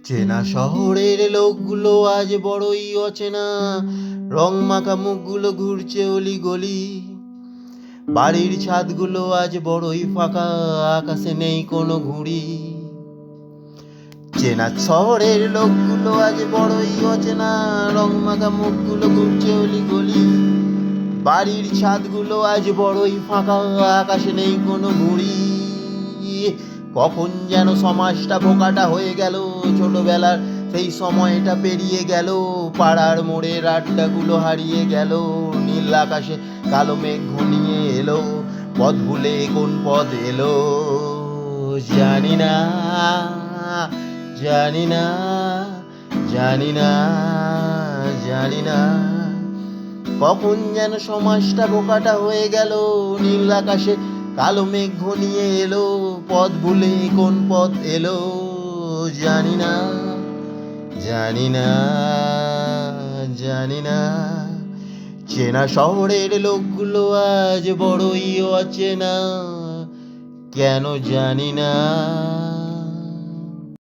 চেনা শহরের লোকগুলো আজ বড়ই অচেনা, রং মাখা মুখগুলো ঘুরছে অলি গলি। বাড়ির ছাদগুলো আজ বড়ই ফাঁকা, আকাশে নেই কোনো ঘুড়ি। চেনা শহরের লোকগুলো আজ বড়ই অচেনা, রং মাখা মুখগুলো ঘুরছে অলি গলি। বাড়ির ছাদগুলো আজ বড়ই ফাঁকা, আকাশে নেই কোনো ঘুড়ি। কখন যেন সমাজটা বোকাটা হয়ে গেল, ছোটবেলার সেই সময়টা পেরিয়ে গেল। পাড়ার মোড়ের আড্ডাগুলো হারিয়ে গেল, নীল আকাশে কালো মেঘ ঘনিয়ে এলো। পথ ভুলে কোন পথ এলো জানি না, জানি না, জানি না, জানি না। কখন যেন সমাজটা বোকাটা হয়ে গেল, নীল আকাশে কালো মেঘ ঘনিয়ে এলো। পথ ভুলে কোন পথ এলো জানি না, জানি না, জানি না। চেনা শহরের লোকগুলো আজ বড়ই অচেনা, কেন জানি না।